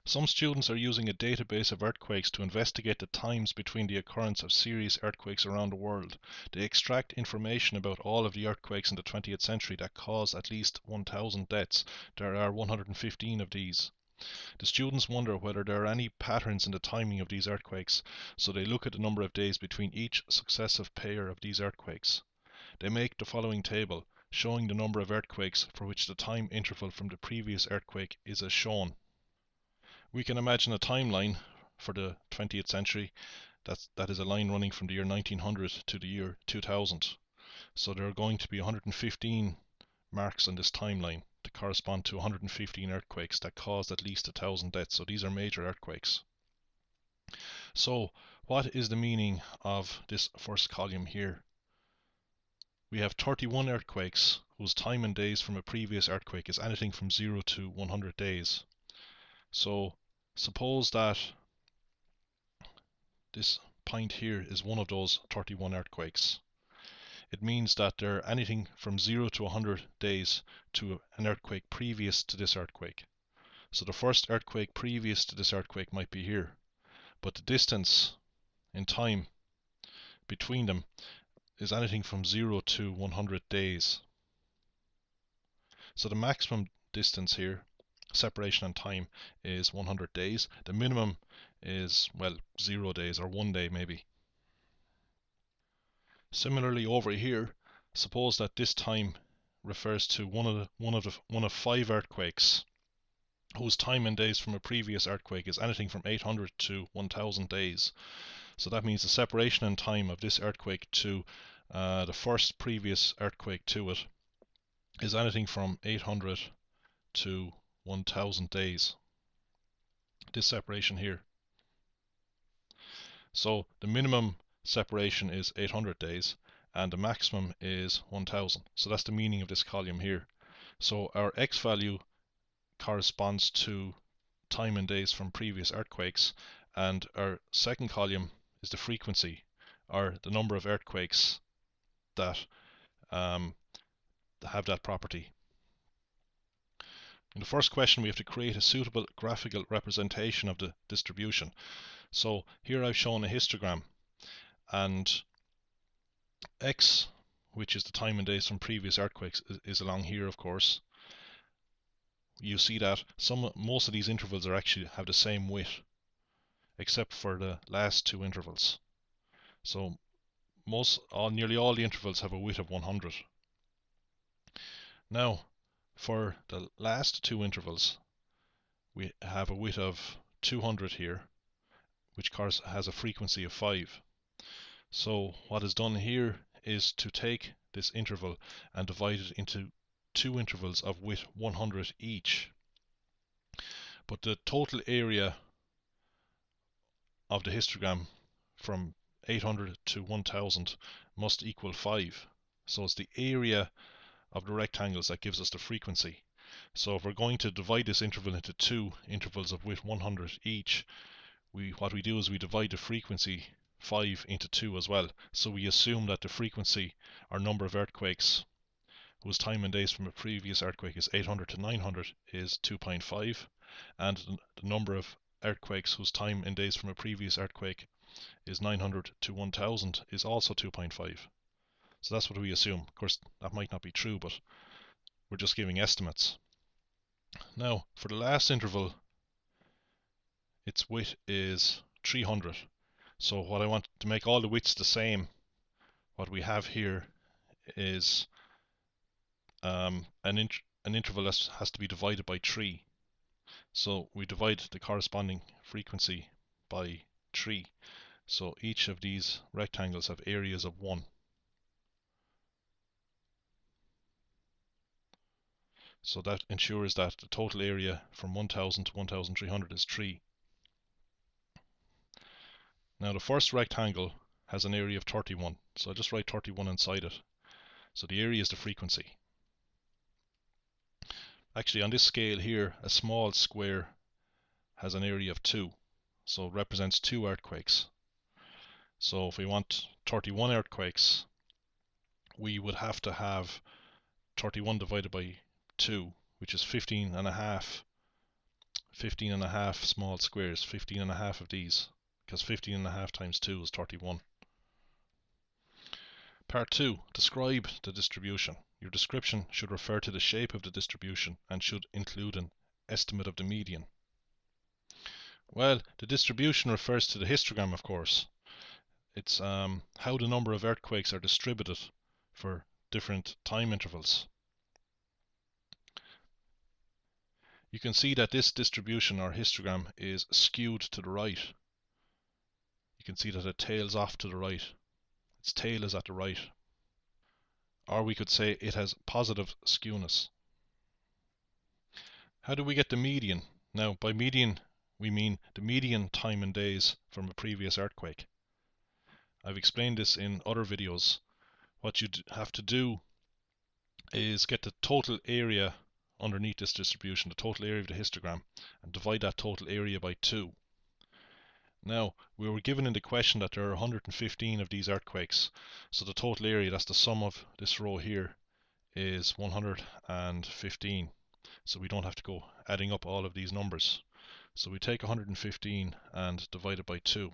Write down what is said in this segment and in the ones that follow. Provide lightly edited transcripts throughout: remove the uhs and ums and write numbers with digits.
Some students are using a database of earthquakes to investigate the times between the occurrence of serious earthquakes around the world. They extract information about all of the earthquakes in the 20th century that caused at least 1,000 deaths. There are 115 of these. The students wonder whether there are any patterns in the timing of these earthquakes, so they look at the number of days between each successive pair of these earthquakes. They make the following table, showing the number of earthquakes for which the time interval from the previous earthquake is as shown. We can imagine a timeline for the 20th century. That is a line running from the year 1900 to the year 2000. So there are going to be 115 marks on this timeline to correspond to 115 earthquakes that caused at least 1,000 deaths. So these are major earthquakes. So what is the meaning of this first column here? We have 31 earthquakes whose time and days from a previous earthquake is anything from 0 to 100 days. So suppose that this point here is one of those 31 earthquakes. It means that there are anything from 0 to 100 days to an earthquake previous to this earthquake. So the first earthquake previous to this earthquake might be here. But the distance in time between them is anything from 0 to 100 days. So the maximum distance here, separation in time, is 100 days. The minimum is, well, 0 days or 1 day maybe. Similarly over here, suppose that this time refers to one of 5 earthquakes whose time and days from a previous earthquake is anything from 800 to 1000 days. So that means the separation in time of this earthquake to the first previous earthquake to it is anything from 800 to 1000 days. This separation here. So the minimum separation is 800 days and the maximum is 1000. So that's the meaning of this column here. So our x value corresponds to time and days from previous earthquakes, and our second column is the frequency, or the number of earthquakes that have that property. In the first question, we have to create a suitable graphical representation of the distribution. So here I've shown a histogram, and x, which is the time and days from previous earthquakes, is along here, of course. You see that most of these intervals are actually have the same width, except for the last two intervals. So nearly all the intervals have a width of 100. Now, for the last two intervals, we have a width of 200 here, which has a frequency of 5. So what is done here is to take this interval and divide it into two intervals of width 100 each. But the total area of the histogram from 800 to 1000 must equal 5. So it's the area of the rectangles that gives us the frequency. So if we're going to divide this interval into two intervals of width 100 each, what we do is we divide the frequency 5 into 2 as well. So we assume that the frequency, or number of earthquakes whose time and days from a previous earthquake is 800 to 900, is 2.5, and the number of earthquakes whose time and days from a previous earthquake is 900 to 1000 is also 2.5. So that's what we assume. Of course, that might not be true, but we're just giving estimates. Now, for the last interval, its width is 300. So what I want to make all the widths the same, what we have here is an interval that has to be divided by 3. So we divide the corresponding frequency by 3. So each of these rectangles have areas of 1. So that ensures that the total area from 1000 to 1300 is 3. Now the first rectangle has an area of 31, so I just write 31 inside it. So the area is the frequency. Actually, on this scale here, a small square has an area of 2, so it represents 2 earthquakes. So if we want 31 earthquakes, we would have to have 31 divided by 2, which is 15 15 and a half small squares, 15 and a half of these, because 15 and a half times 2 is 31. Part 2. Describe the distribution. Your description should refer to the shape of the distribution and should include an estimate of the median. Well, the distribution refers to the histogram, of course. It's how the number of earthquakes are distributed for different time intervals. You can see that this distribution or histogram is skewed to the right. You can see that it tails off to the right. Its tail is at the right. Or we could say it has positive skewness. How do we get the median? Now, by median, we mean the median time in days from a previous earthquake. I've explained this in other videos. What you have to do is get the total area underneath this distribution, the total area of the histogram, and divide that total area by 2. Now, we were given in the question that there are 115 of these earthquakes, so the total area, that's the sum of this row here, is 115. So we don't have to go adding up all of these numbers. So we take 115 and divide it by 2.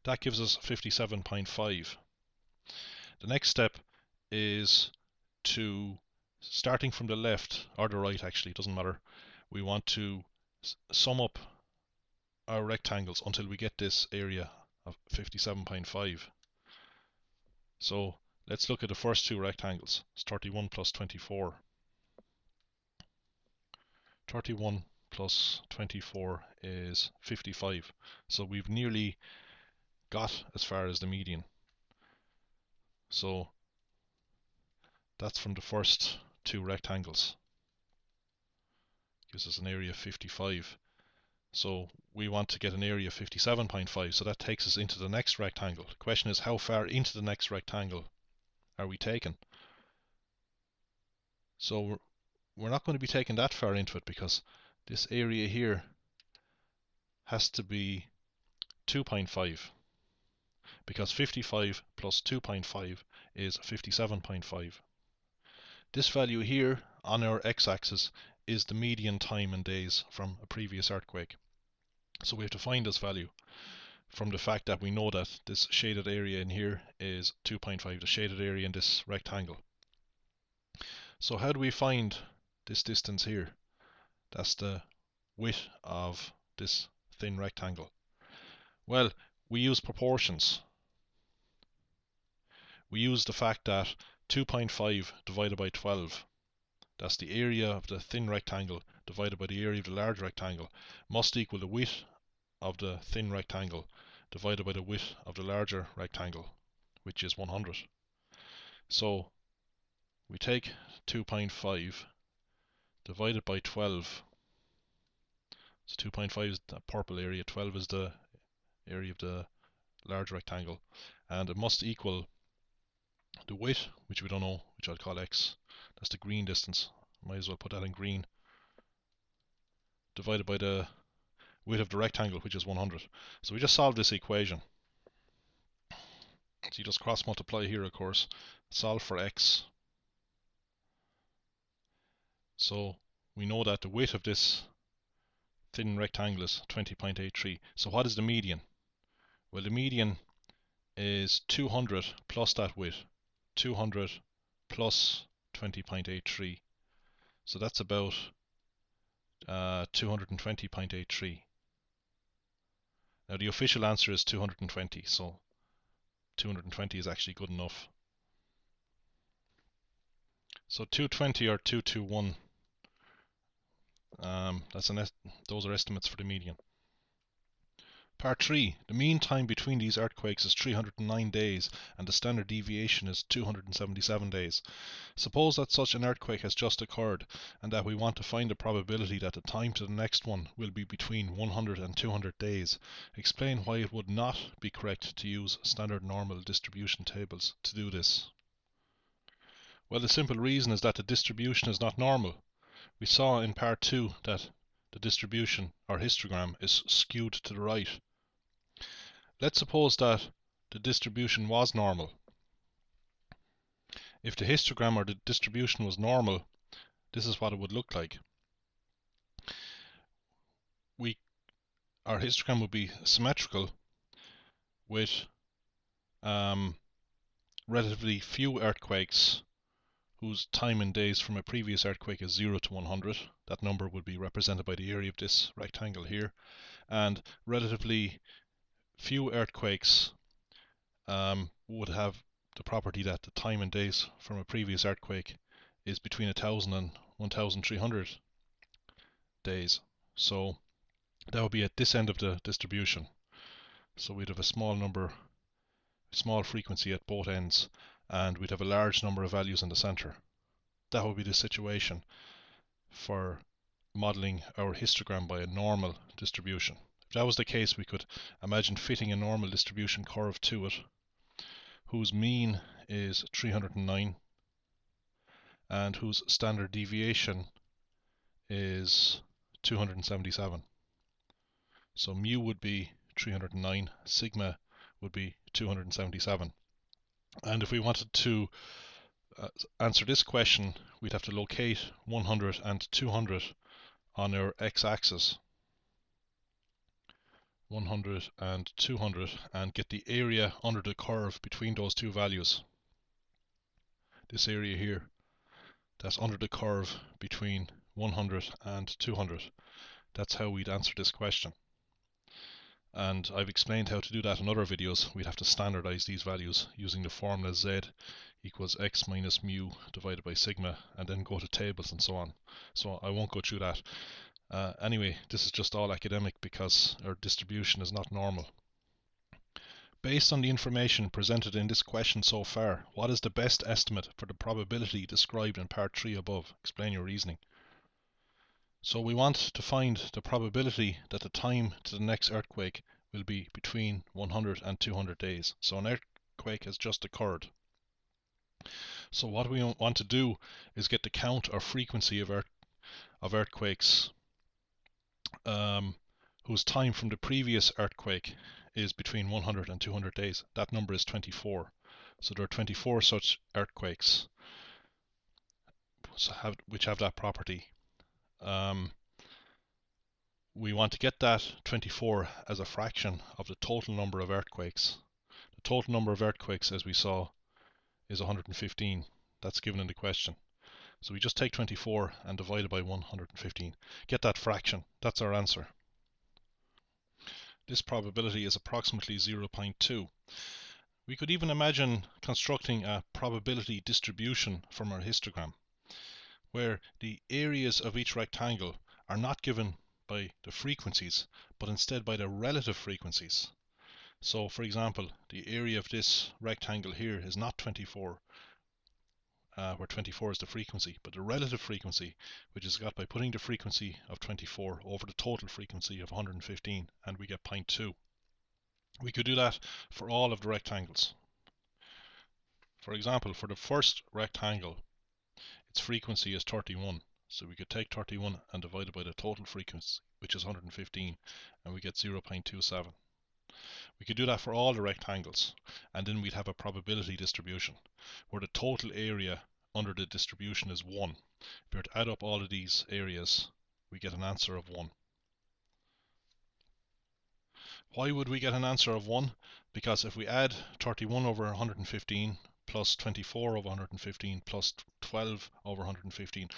That gives us 57.5. The next step is to, starting from the left, or the right actually, it doesn't matter, we want to sum up our rectangles until we get this area of 57.5. So let's look at the first two rectangles. It's 31 plus 24. 31 plus 24 is 55. So we've nearly got as far as the median. So that's from the first two rectangles. Gives us an area of 55. So we want to get an area of 57.5, so that takes us into the next rectangle. The question is, how far into the next rectangle are we taking? So we're not going to be taking that far into it, because this area here has to be 2.5, because 55 plus 2.5 is 57.5. This value here on our x-axis is the median time in days from a previous earthquake. So we have to find this value from the fact that we know that this shaded area in here is 2.5, the shaded area in this rectangle. So how do we find this distance here? That's the width of this thin rectangle. Well, we use proportions. We use the fact that 2.5 divided by 12, that's the area of the thin rectangle divided by the area of the large rectangle, must equal the width of the thin rectangle divided by the width of the larger rectangle, which is 100. So we take 2.5 divided by 12. So 2.5 is the purple area, 12 is the area of the large rectangle, and it must equal the width, which we don't know, which I'll call x. That's the green distance. Might as well put that in green. Divided by the width of the rectangle, which is 100. So we just solve this equation. So you just cross multiply here, of course. Solve for x. So we know that the width of this thin rectangle is 20.83. So what is the median? Well, the median is 200 plus that width. 200 plus 20.83. So that's about 220.83. Now the official answer is 220, so 220 is actually good enough. So 220 or 221, those are estimates for the median. Part 3. The mean time between these earthquakes is 309 days and the standard deviation is 277 days. Suppose that such an earthquake has just occurred and that we want to find the probability that the time to the next one will be between 100 and 200 days. Explain why it would not be correct to use standard normal distribution tables to do this. Well, the simple reason is that the distribution is not normal. We saw in part 2 that the distribution, or histogram, is skewed to the right. Let's suppose that the distribution was normal. If the histogram or the distribution was normal, this is what it would look like. we our histogram would be symmetrical with relatively few earthquakes whose time in days from a previous earthquake is 0 to 100. That number would be represented by the area of this rectangle here. And relatively few earthquakes would have the property that the time in days from a previous earthquake is between 1000 and 1300 days. So that would be at this end of the distribution. So we'd have a small frequency at both ends, and we'd have a large number of values in the center. That would be the situation for modeling our histogram by a normal distribution. If that was the case, we could imagine fitting a normal distribution curve to it, whose mean is 309 and whose standard deviation is 277. So mu would be 309, sigma would be 277. And if we wanted to answer this question, we'd have to locate 100 and 200 on our x-axis. 100 and 200, and get the area under the curve between those two values. This area here, that's under the curve between 100 and 200. That's how we'd answer this question. And I've explained how to do that in other videos. We'd have to standardize these values using the formula z equals x minus mu divided by sigma, and then go to tables and so on. So I won't go through that. Anyway, this is just all academic because our distribution is not normal. Based on the information presented in this question so far, what is the best estimate for the probability described in part 3 above? Explain your reasoning. So we want to find the probability that the time to the next earthquake will be between 100 and 200 days. So an earthquake has just occurred. So what we want to do is get the count or frequency of earthquakes whose time from the previous earthquake is between 100 and 200 days. That number is 24. So there are 24 such earthquakes which have that property. We want to get that 24 as a fraction of the total number of earthquakes. The total number of earthquakes, as we saw, is 115. That's given in the question. So we just take 24 and divide it by 115. Get that fraction. That's our answer. This probability is approximately 0.2. We could even imagine constructing a probability distribution from our histogram, where the areas of each rectangle are not given by the frequencies, but instead by the relative frequencies. So, for example, the area of this rectangle here is not 24, where 24 is the frequency, but the relative frequency, which is got by putting the frequency of 24 over the total frequency of 115, and we get 0.2. We could do that for all of the rectangles. For example, for the first rectangle, its frequency is 31. So we could take 31 and divide it by the total frequency, which is 115, and we get 0.27. We could do that for all the rectangles, and then we'd have a probability distribution, where the total area under the distribution is 1. If we were to add up all of these areas, we get an answer of 1. Why would we get an answer of 1? Because if we add 31 over 115 plus 24 over 115 plus 12 over 115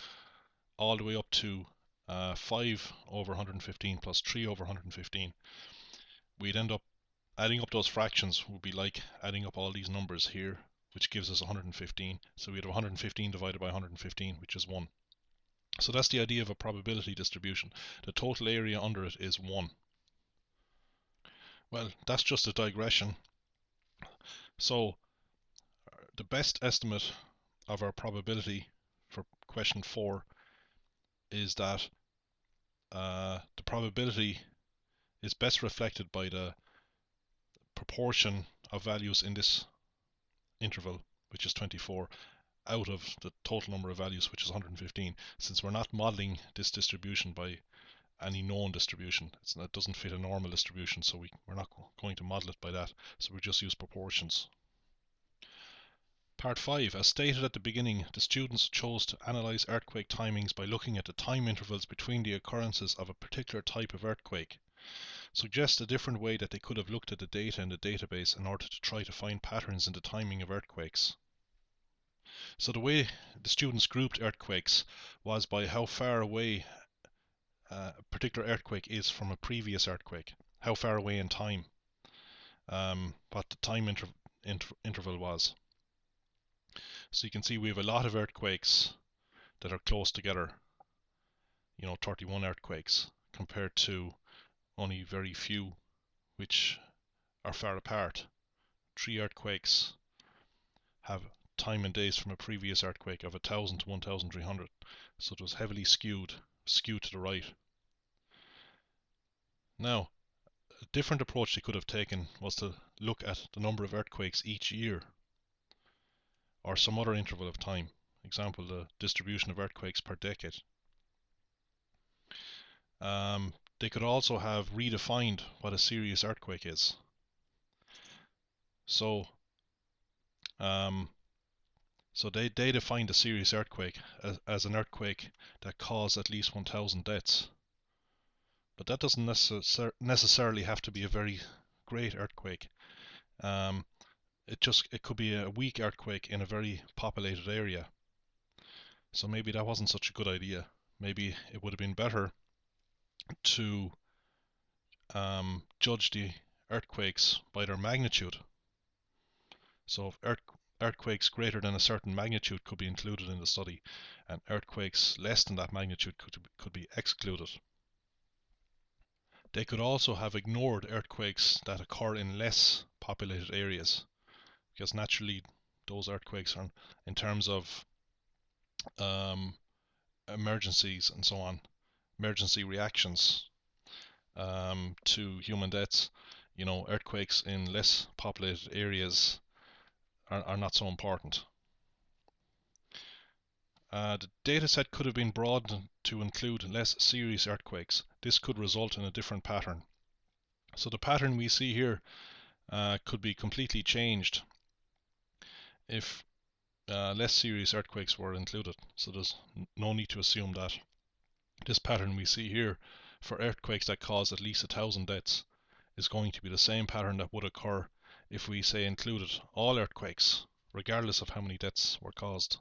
all the way up to 5 over 115 plus 3 over 115, we'd end up adding up those fractions would be like adding up all these numbers here, which gives us 115. So we'd have 115 divided by 115, which is 1. So that's the idea of a probability distribution. The total area under it is 1. Well, that's just a digression. So the best estimate of our probability for question 4 is that the probability is best reflected by the proportion of values in this interval, which is 24, out of the total number of values, which is 115. Since we're not modeling this distribution by any known distribution, it doesn't fit a normal distribution, so we're not going to model it by that, so we just use proportions. Part 5. As stated at the beginning, the students chose to analyze earthquake timings by looking at the time intervals between the occurrences of a particular type of earthquake. Suggest a different way that they could have looked at the data in the database in order to try to find patterns in the timing of earthquakes. So the way the students grouped earthquakes was by how far away a particular earthquake is from a previous earthquake, how far away in time, what the time interval was. So you can see we have a lot of earthquakes that are close together, 31 earthquakes, compared to only very few which are far apart. 3 earthquakes have time and days from a previous earthquake of 1000 to 1300, so it was heavily skewed to the right. Now, a different approach they could have taken was to look at the number of earthquakes each year, or some other interval of time. Example, the distribution of earthquakes per decade. They could also have redefined what a serious earthquake is. So they defined a serious earthquake as an earthquake that caused at least 1,000 deaths. But that doesn't necessarily have to be a very great earthquake. It could be a weak earthquake in a very populated area. So maybe that wasn't such a good idea. Maybe it would have been better to judge the earthquakes by their magnitude. So earthquakes greater than a certain magnitude could be included in the study, and earthquakes less than that magnitude could be excluded. They could also have ignored earthquakes that occur in less populated areas, because naturally those earthquakes are, in terms of emergencies and so on, emergency reactions to human deaths, earthquakes in less populated areas are not so important. The dataset could have been broadened to include less serious earthquakes. This could result in a different pattern. So the pattern we see here could be completely changed if less serious earthquakes were included. So there's no need to assume that this pattern we see here for earthquakes that cause at least 1,000 deaths is going to be the same pattern that would occur if we, say, included all earthquakes, regardless of how many deaths were caused.